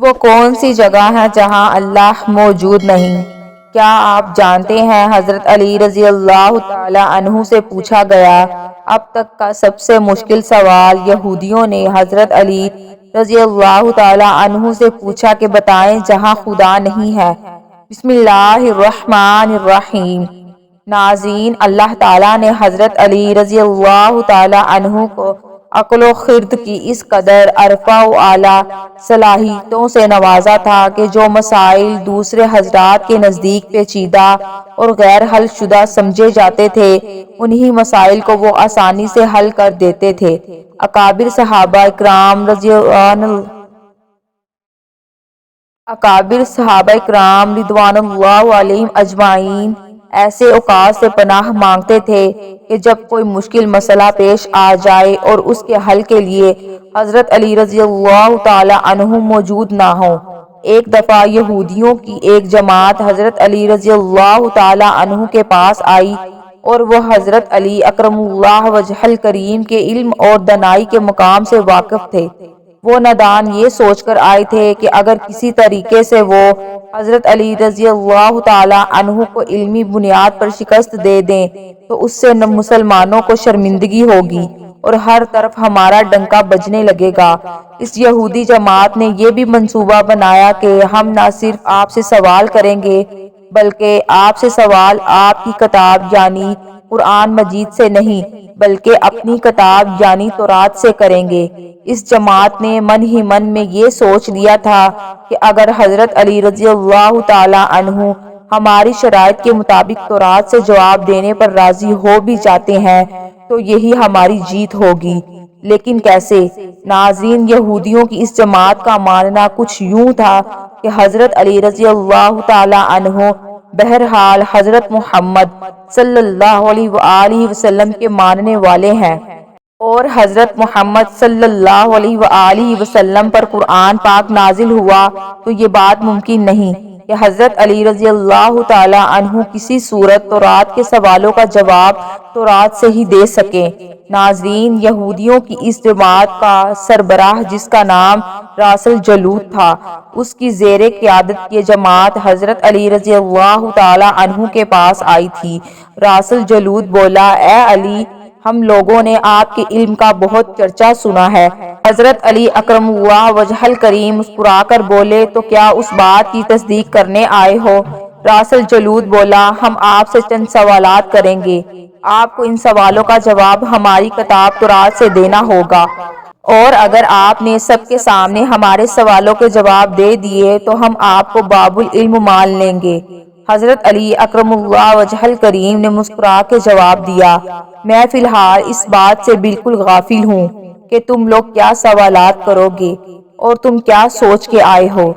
وہ کون سی جگہ ہے جہاں اللہ موجود نہیں؟ کیا آپ جانتے ہیں حضرت علی رضی اللہ تعالی عنہ سے پوچھا گیا اب تک کا سب سے مشکل سوال یہودیوں نے حضرت علی رضی اللہ تعالی عنہ سے پوچھا کہ بتائیں جہاں خدا نہیں ہے۔ بسم اللہ الرحمن الرحیم۔ ناظرین، اللہ تعالیٰ نے حضرت علی رضی اللہ تعالی عنہ کو عقل و خرد کی اس قدر عرفہ و اعلیٰ صلاحیتوں سے نوازا تھا کہ جو مسائل دوسرے حضرات کے نزدیک پیچیدہ اور غیر حل شدہ سمجھے جاتے تھے انہی مسائل کو وہ آسانی سے حل کر دیتے تھے۔ اکابر صحابہ کرام رضوان اللہ علیہم اجمعین ایسے اوقات سے پناہ مانگتے تھے کہ جب کوئی مشکل مسئلہ پیش آ جائے اور اس کے حل کے لیے حضرت علی رضی اللہ تعالی عنہ موجود نہ ہوں۔ ایک دفعہ یہودیوں کی ایک جماعت حضرت علی رضی اللہ تعالی عنہ کے پاس آئی اور وہ حضرت علی اکرم اللہ وجہ الکریم کے علم اور دانائی کے مقام سے واقف تھے۔ وہ نادان یہ سوچ کر آئے تھے کہ اگر کسی طریقے سے وہ حضرت علی رضی اللہ تعالی عنہ کو علمی بنیاد پر شکست دے دیں تو اس سے مسلمانوں کو شرمندگی ہوگی اور ہر طرف ہمارا ڈنکا بجنے لگے گا۔ اس یہودی جماعت نے یہ بھی منصوبہ بنایا کہ ہم نہ صرف آپ سے سوال کریں گے بلکہ آپ سے سوال آپ کی کتاب یعنی قرآن مجید سے نہیں بلکہ اپنی کتاب یعنی تورات سے کریں گے۔ اس جماعت نے من ہی من میں یہ سوچ لیا تھا کہ اگر حضرت علی رضی اللہ تعالی عنہ ہماری شرائط کے مطابق تورات سے جواب دینے پر راضی ہو بھی جاتے ہیں تو یہی ہماری جیت ہوگی۔ لیکن کیسے؟ ناظرین، یہودیوں کی اس جماعت کا ماننا کچھ یوں تھا کہ حضرت علی رضی اللہ تعالی عنہ بہرحال حضرت محمد صلی اللہ علیہ وآلہ وسلم کے ماننے والے ہیں اور حضرت محمد صلی اللہ علیہ وآلہ وسلم پر قرآن پاک نازل ہوا تو یہ بات ممکن نہیں کہ حضرت علی رضی اللہ تعالی عنہ کسی صورت تورات کے سوالوں کا جواب تورات سے ہی دے سکیں۔ ناظرین، یہودیوں کی اس جماعت کا سربراہ جس کا نام راسل جلود تھا، اس کی زیر قیادت یہ جماعت حضرت علی رضی اللہ تعالی عنہ کے پاس آئی تھی۔ راسل جلود بولا، اے علی، ہم لوگوں نے آپ کے علم کا بہت چرچا سنا ہے۔ حضرت علی اکرم اللہ وجہ الکریم مسکرا کر بولے، تو کیا اس بات کی تصدیق کرنے آئے ہو؟ راسل جلود بولا، ہم آپ سے چند سوالات کریں گے، آپ کو ان سوالوں کا جواب ہماری کتاب تورات سے دینا ہوگا، اور اگر آپ نے سب کے سامنے ہمارے سوالوں کے جواب دے دیے تو ہم آپ کو باب العلم مان لیں گے۔ حضرت علی اکرم اللہ وجہ الکریم نے مسکرا کے جواب دیا، میں فی الحال اس بات سے بالکل غافل ہوں کہ تم لوگ کیا سوالات کرو گے اور تم کیا سوچ کے آئے ہو۔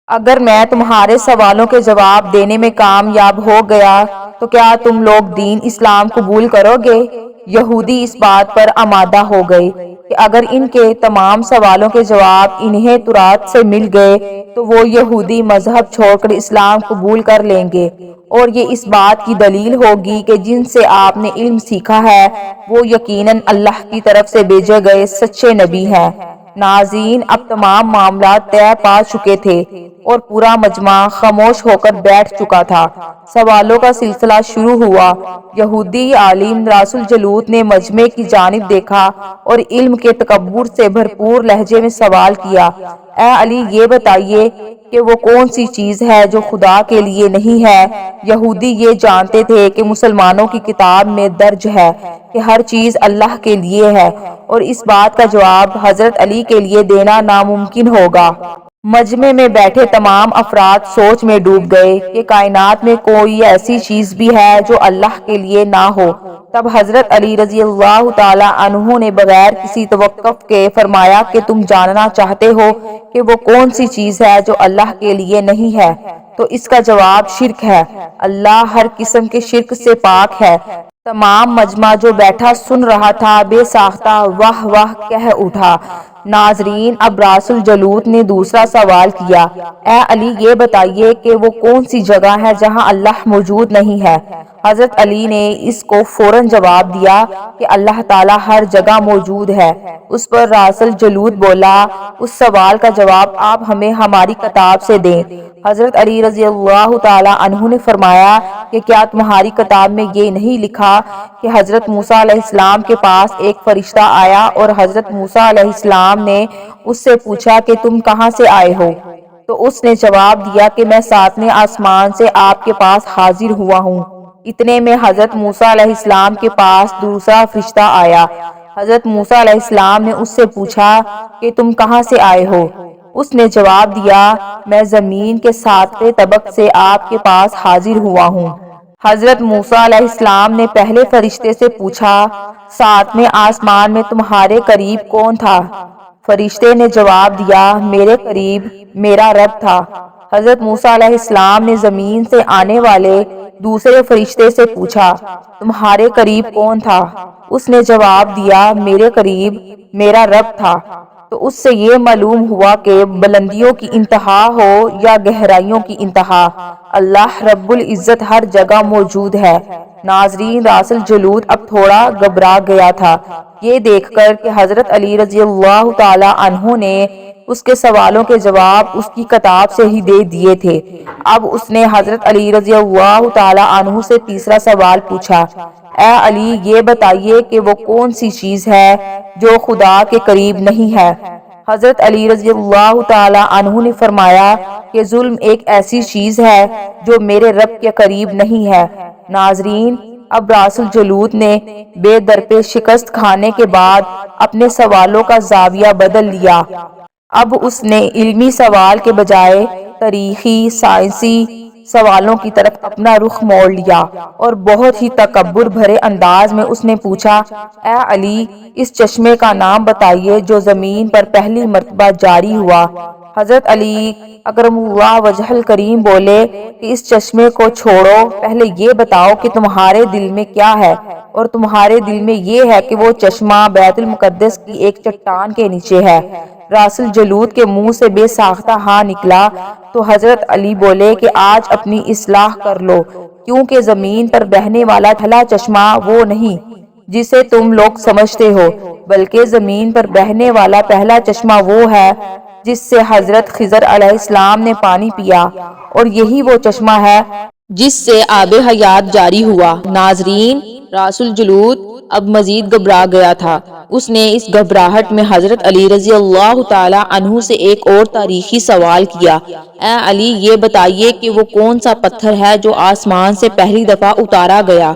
اگر میں تمہارے سوالوں کے جواب دینے میں کامیاب ہو گیا تو کیا تم لوگ دین اسلام قبول کرو گے؟ یہودی اس بات پر آمادہ ہو گئے کہ اگر ان کے تمام سوالوں کے جواب انہیں تورات سے مل گئے تو وہ یہودی مذہب چھوڑ کر اسلام قبول کر لیں گے، اور یہ اس بات کی دلیل ہوگی کہ جن سے آپ نے علم سیکھا ہے وہ یقیناً اللہ کی طرف سے بھیجے گئے سچے نبی ہیں۔ ناظرین، اب تمام معاملات طے پا چکے تھے اور پورا مجمع خاموش ہو کر بیٹھ چکا تھا۔ سوالوں کا سلسلہ شروع ہوا۔ یہودی عالم راسل جلود نے مجمع کی جانب دیکھا اور علم کے تکبر سے بھرپور لہجے میں سوال کیا، اے علی، یہ بتائیے کہ وہ کون سی چیز ہے جو خدا کے لیے نہیں ہے؟ یہودی یہ جانتے تھے کہ مسلمانوں کی کتاب میں درج ہے کہ ہر چیز اللہ کے لیے ہے اور اس بات کا جواب حضرت علی کے لیے دینا ناممکن ہوگا۔ مجمع میں بیٹھے تمام افراد سوچ میں ڈوب گئے کہ کائنات میں کوئی ایسی چیز بھی ہے جو اللہ کے لیے نہ ہو۔ تب حضرت علی رضی اللہ تعالی عنہ نے بغیر کسی توقف کے فرمایا کہ تم جاننا چاہتے ہو کہ وہ کون سی چیز ہے جو اللہ کے لیے نہیں ہے؟ تو اس کا جواب شرک ہے۔ اللہ ہر قسم کے شرک سے پاک ہے۔ تمام مجمع جو بیٹھا سن رہا تھا بے ساختہ واہ واہ کہہ اٹھا۔ ناظرین، اب راس الجلوت نے دوسرا سوال کیا، اے علی یہ بتائیے کہ وہ کون سی جگہ ہے جہاں اللہ موجود نہیں ہے؟ حضرت علی نے اس کو فوراً جواب دیا کہ اللہ تعالیٰ ہر جگہ موجود ہے۔ اس پر راس الجلوت بولا، اس سوال کا جواب آپ ہمیں ہماری کتاب سے دیں۔ حضرت علی رضی اللہ تعالیٰ عنہ نے فرمایا کہ کیا تمہاری کتاب میں یہ نہیں لکھا کہ حضرت موسیٰ علیہ السلام کے پاس ایک فرشتہ آیا اور حضرت موسیٰ علیہ السلام نے اس سے پوچھا کہ تم کہاں سے آئے ہو؟ تو اس نے جواب دیا کہ میں ساتویں آسمان سے آپ کے پاس حاضر ہوا ہوں۔ اتنے میں حضرت موسیٰ علیہ السلام کے پاس دوسرا فرشتہ آیا۔ حضرت موسیٰ علیہ السلام نے اس سے پوچھا کہ تم کہاں سے آئے ہو؟ اس نے جواب دیا، میں زمین کے 7ویں طبق سے آپ کے پاس حاضر ہوا ہوں۔ حضرت موسیٰ علیہ السلام نے پہلے فرشتے سے پوچھا، 7ویں آسمان میں تمہارے قریب کون تھا؟ فرشتے نے جواب دیا، میرے قریب میرا رب تھا۔ حضرت موسیٰ علیہ السلام نے زمین سے آنے والے دوسرے فرشتے سے پوچھا، تمہارے قریب کون تھا؟ اس نے جواب دیا، میرے قریب میرا رب تھا۔ تو اس سے یہ معلوم ہوا کہ بلندیوں کی انتہا ہو یا گہرائیوں کی انتہا، اللہ رب العزت ہر جگہ موجود ہے۔ ناظرین، راس الجلوت اب تھوڑا گھبرا گیا تھا یہ دیکھ کر کہ حضرت علی رضی اللہ تعالی عنہ نے اس کے سوالوں کے جواب اس کی کتاب سے ہی دے دیے تھے۔ اب اس نے حضرت علی رضی اللہ تعالی عنہ سے تیسرا سوال پوچھا، اے علی یہ بتائیے کہ وہ کون سی چیز ہے جو خدا کے قریب نہیں ہے؟ حضرت علی رضی اللہ تعالی عنہ نے فرمایا کہ ظلم ایک ایسی چیز ہے جو میرے رب کے قریب نہیں ہے۔ ناظرین، اب راس الجلوت نے بے درپے شکست کھانے کے بعد اپنے سوالوں کا زاویہ بدل لیا۔ اب اس نے علمی سوال کے بجائے تاریخی سائنسی سوالوں کی طرف اپنا رخ موڑ لیا اور بہت ہی تکبر بھرے انداز میں اس نے پوچھا، اے علی اس چشمے کا نام بتائیے جو زمین پر پہلی مرتبہ جاری ہوا۔ حضرت علی اکرم اللہ وجہ الکریم بولے کہ اس چشمے کو چھوڑو، پہلے یہ بتاؤ کہ تمہارے دل میں کیا ہے؟ اور تمہارے دل میں یہ ہے کہ وہ چشمہ بیت المقدس کی ایک چٹان کے نیچے ہے۔ راس الجلوت کے منہ سے بے ساختہ ہاں نکلا تو حضرت علی بولے کہ آج اپنی اصلاح کر لو، کیونکہ زمین پر بہنے والا ٹھلا چشمہ وہ نہیں جسے تم لوگ سمجھتے ہو، بلکہ زمین پر بہنے والا پہلا چشمہ وہ ہے جس سے حضرت خضر علیہ السلام نے پانی پیا، اور یہی وہ چشمہ ہے جس سے آب حیات جاری ہوا۔ ناظرین، راس الجلوت اب مزید گھبرا گیا تھا۔ اس نے اس گھبراہٹ میں حضرت علی رضی اللہ تعالی عنہ سے ایک اور تاریخی سوال کیا، اے علی یہ بتائیے کہ وہ کون سا پتھر ہے جو آسمان سے پہلی دفعہ اتارا گیا؟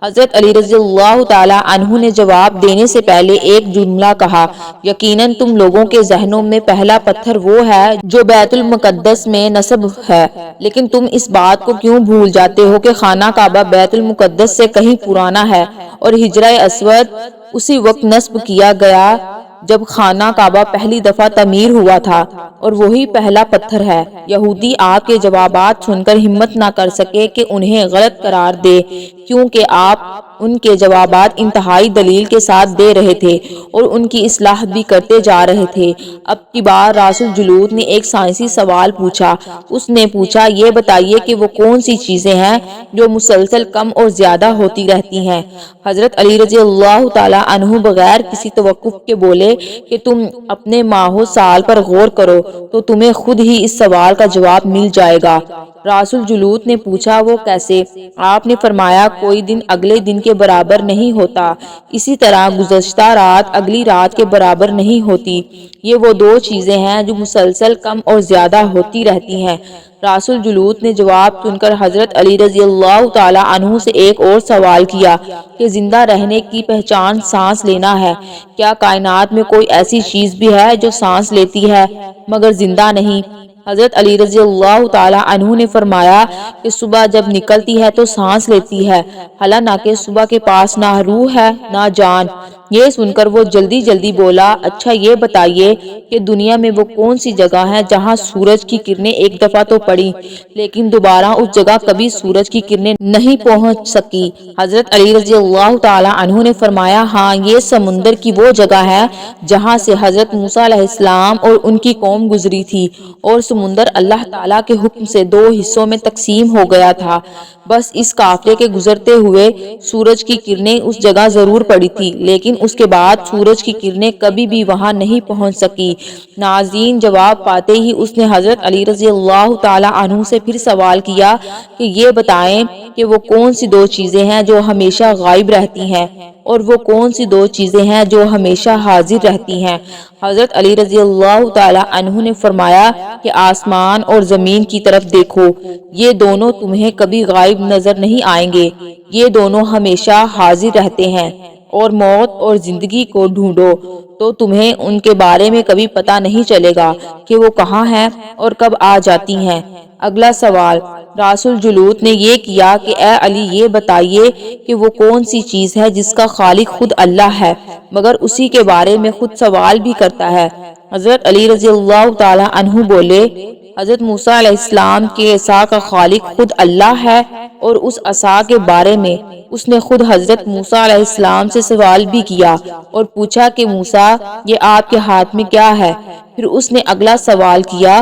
حضرت علی رضی اللہ تعالی عنہ نے جواب دینے سے پہلے ایک جملہ کہا، یقیناً تم لوگوں کے ذہنوں میں پہلا پتھر وہ ہے جو بیت المقدس میں نصب ہے، لیکن تم اس بات کو کیوں بھول جاتے ہو کہ خانہ کعبہ بیت المقدس سے کہیں پرانا ہے اور حجرہ اسود اسی وقت نصب کیا گیا جب خانہ کعبہ پہلی دفعہ تعمیر ہوا تھا، اور وہی پہلا پتھر ہے۔ یہودی آپ کے جوابات سن کر ہمت نہ کر سکے کہ انہیں غلط قرار دے، کیونکہ آپ ان کے جوابات انتہائی دلیل کے ساتھ دے رہے تھے اور ان کی اصلاح بھی کرتے جا رہے تھے۔ اب کی بار راس الجلوت نے ایک سائنسی سوال پوچھا۔ اس نے پوچھا، یہ بتائیے کہ وہ کون سی چیزیں ہیں جو مسلسل کم اور زیادہ ہوتی رہتی ہیں؟ حضرت علی رضی اللہ تعالی عنہ بغیر کسی توقف کے بولے کہ تم اپنے ماہ و سال پر غور کرو تو تمہیں خود ہی اس سوال کا جواب مل جائے گا۔ راس الجلوت نے پوچھا، وہ کیسے؟ آپ نے فرمایا، کوئی دن اگلے دن کے برابر نہیں ہوتا، اسی طرح گزشتہ رات اگلی رات کے برابر نہیں ہوتی۔ یہ وہ دو چیزیں ہیں جو مسلسل کم اور زیادہ ہوتی رہتی ہیں۔ راس الجلوت نے جواب سن کر حضرت علی رضی اللہ تعالی عنہ سے ایک اور سوال کیا کہ زندہ رہنے کی پہچان سانس لینا ہے، کیا کائنات میں کوئی ایسی چیز بھی ہے جو سانس لیتی ہے مگر زندہ نہیں؟ حضرت علی رضی اللہ تعالی عنہ نے فرمایا کہ صبح جب نکلتی ہے تو سانس لیتی ہے، حالانکہ صبح کے پاس نہ روح ہے نہ جان۔ یہ سن کر وہ جلدی جلدی بولا، اچھا یہ بتائیے کہ دنیا میں وہ کون سی جگہ ہے جہاں سورج کی کرنیں ایک دفعہ تو پڑی لیکن دوبارہ اس جگہ کبھی سورج کی کرنیں نہیں پہنچ سکی؟ حضرت علی رضی اللہ تعالی عنہ نے فرمایا، ہاں، یہ سمندر کی وہ جگہ ہے جہاں سے حضرت موسیٰ علیہ السلام اور ان کی قوم گزری تھی، اور سمندر اللہ تعالیٰ کے حکم سے 2 حصوں میں تقسیم ہو گیا تھا۔ بس اس قافلے کے گزرتے ہوئے سورج کی کرنیں اس جگہ ضرور پڑی تھی، لیکن اس کے بعد سورج کی کرنیں کبھی بھی وہاں نہیں پہنچ سکی۔ ناظرین، جواب پاتے ہی اس نے حضرت علی رضی اللہ تعالی عنہ سے پھر سوال کیا کہ یہ بتائیں کہ وہ کون سی 2 چیزیں ہیں جو ہمیشہ غائب رہتی ہیں، اور وہ کون سی 2 چیزیں ہیں جو ہمیشہ حاضر رہتی ہیں؟ حضرت علی رضی اللہ تعالی عنہ نے فرمایا کہ آسمان اور زمین کی طرف دیکھو، یہ دونوں تمہیں کبھی غائب نظر نہیں آئیں گے، یہ دونوں ہمیشہ حاضر رہتے ہیں۔ اور موت اور زندگی کو ڈھونڈو تو تمہیں ان کے بارے میں کبھی پتہ نہیں چلے گا کہ وہ کہاں ہیں اور کب آ جاتی ہیں۔ اگلا سوال راس الجلوت نے یہ کیا کہ اے علی، یہ بتائیے کہ وہ کون سی چیز ہے جس کا خالق خود اللہ ہے مگر اسی کے بارے میں خود سوال بھی کرتا ہے؟ حضرت علی رضی اللہ تعالی عنہ بولے، حضرت موسیٰ علیہ السلام کے عصا کا خالق خود اللہ ہے، اور اس عصا کے بارے میں اس نے خود حضرت موسیٰ علیہ السلام سے سوال بھی کیا اور پوچھا کہ موسیٰ، یہ آپ کے ہاتھ میں کیا ہے؟ پھر اس نے اگلا سوال کیا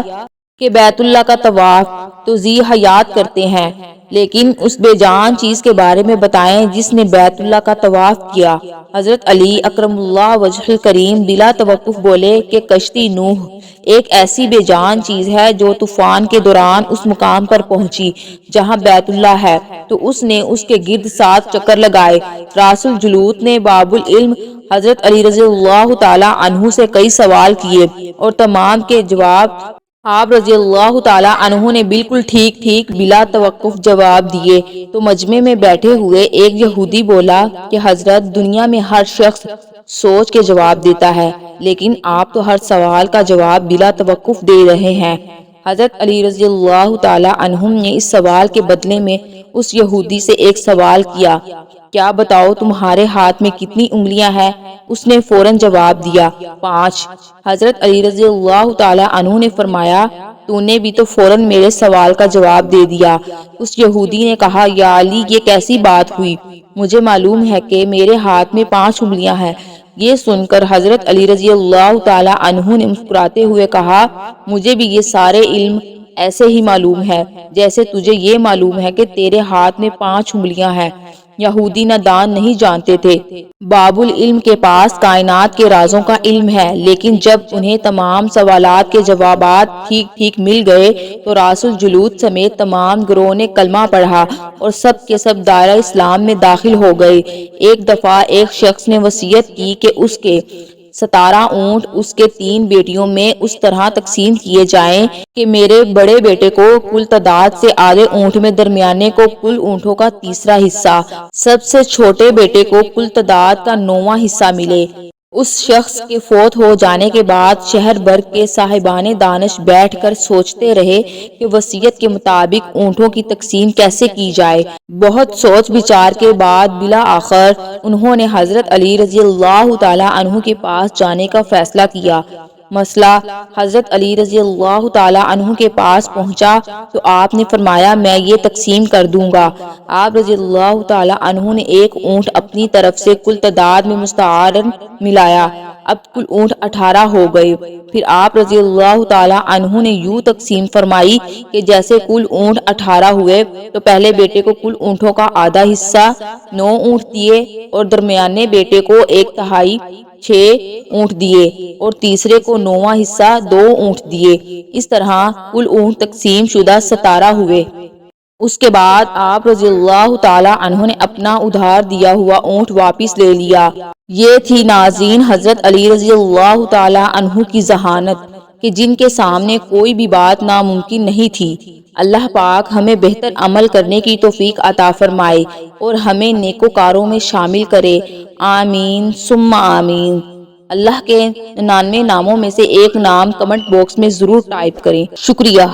کہ بیت اللہ کا طواف تو ذی حیات کرتے ہیں، لیکن اس بے جان چیز کے بارے میں بتائیں جس نے بیت اللہ کا طواف کیا؟ حضرت علی اکرم اللہ وجہ الکریم بلا توقف بولے کہ کشتی نوح ایک ایسی بے جان چیز ہے جو طوفان کے دوران اس مقام پر پہنچی جہاں بیت اللہ ہے تو اس نے اس کے گرد 7 چکر لگائے۔ راس الجلوت نے باب العلم حضرت علی رضی اللہ تعالی عنہ سے کئی سوال کیے اور تمام کے جواب آپ رضی اللہ تعالی عنہ نے بالکل ٹھیک ٹھیک بلا توقف جواب دیے۔ تو مجمع میں بیٹھے ہوئے ایک یہودی بولا کہ حضرت، دنیا میں ہر شخص سوچ کے جواب دیتا ہے لیکن آپ تو ہر سوال کا جواب بلا توقف دے رہے ہیں۔ حضرت علی رضی اللہ تعالی عنہ نے اس سوال کے بدلے میں اس یہودی سے ایک سوال کیا، کیا بتاؤ تمہارے ہاتھ میں کتنی انگلیاں ہیں؟ اس نے فوراً جواب دیا، 5۔ حضرت علی رضی اللہ تعالی عنہ نے فرمایا، تو نے بھی تو فوراً میرے سوال کا جواب دے دیا۔ اس یہودی نے کہا، یا علی، یہ کیسی بات ہوئی؟ مجھے معلوم ہے کہ میرے ہاتھ میں 5 انگلیاں ہیں۔ یہ سن کر حضرت علی رضی اللہ تعالی عنہ نے مسکراتے ہوئے کہا، مجھے بھی یہ سارے علم ایسے ہی معلوم ہے جیسے تجھے یہ معلوم ہے کہ تیرے ہاتھ میں 5 انگلیاں ہیں۔ یہودی نادان نہیں جانتے تھے، باب العلم کے پاس کائنات کے رازوں کا علم ہے، لیکن جب انہیں تمام سوالات کے جوابات ٹھیک ٹھیک مل گئے تو راس الجلوت سمیت تمام گروہ نے کلمہ پڑھا اور سب کے سب دائرہ اسلام میں داخل ہو گئے۔ ایک دفعہ ایک شخص نے وصیت کی کہ اس کے 17 اونٹ اس کے 3 بیٹیوں میں اس طرح تقسیم کیے جائیں کہ میرے بڑے بیٹے کو کل تعداد سے آدھے اونٹ میں، درمیانے کو کل اونٹوں کا تیسرا حصہ، سب سے چھوٹے بیٹے کو کل تعداد کا 9واں حصہ ملے۔ اس شخص کے فوت ہو جانے کے بعد شہر بھر کے صاحبان دانش بیٹھ کر سوچتے رہے کہ وصیت کے مطابق اونٹوں کی تقسیم کیسے کی جائے۔ بہت سوچ بچار کے بعد بالآخر انہوں نے حضرت علی رضی اللہ تعالی عنہ کے پاس جانے کا فیصلہ کیا۔ مسئلہ حضرت علی رضی اللہ تعالی عنہ کے پاس پہنچا تو آپ نے فرمایا، میں یہ تقسیم کر دوں گا۔ آپ رضی اللہ تعالی عنہ نے ایک اونٹ اپنی طرف سے کل تعداد میں مستعارن ملایا، اب کل اونٹ 18 ہو گئے۔ پھر آپ رضی اللہ تعالی عنہ نے یوں تقسیم فرمائی کہ جیسے کل اونٹ 18 ہوئے تو پہلے بیٹے کو کل اونٹوں کا آدھا حصہ 9 اونٹ دیے، اور درمیانے بیٹے کو 1/3 6 اونٹ دیے، اور تیسرے کو 9واں حصہ 2 اونٹ دیے۔ اس طرح کل اونٹ تقسیم شدہ 17 ہوئے۔ اس کے بعد آپ رضی اللہ تعالی عنہ نے اپنا ادھار دیا ہوا اونٹ واپس لے لیا۔ یہ تھی ناظرین حضرت علی رضی اللہ تعالی عنہ کی ذہانت کہ جن کے سامنے کوئی بھی بات ناممکن نہیں تھی۔ اللہ پاک ہمیں بہتر عمل کرنے کی توفیق عطا فرمائے اور ہمیں نیکوکاروں میں شامل کرے، آمین ثم آمین۔ اللہ کے 99 ناموں میں سے ایک نام کمنٹ باکس میں ضرور ٹائپ کریں۔ شکریہ۔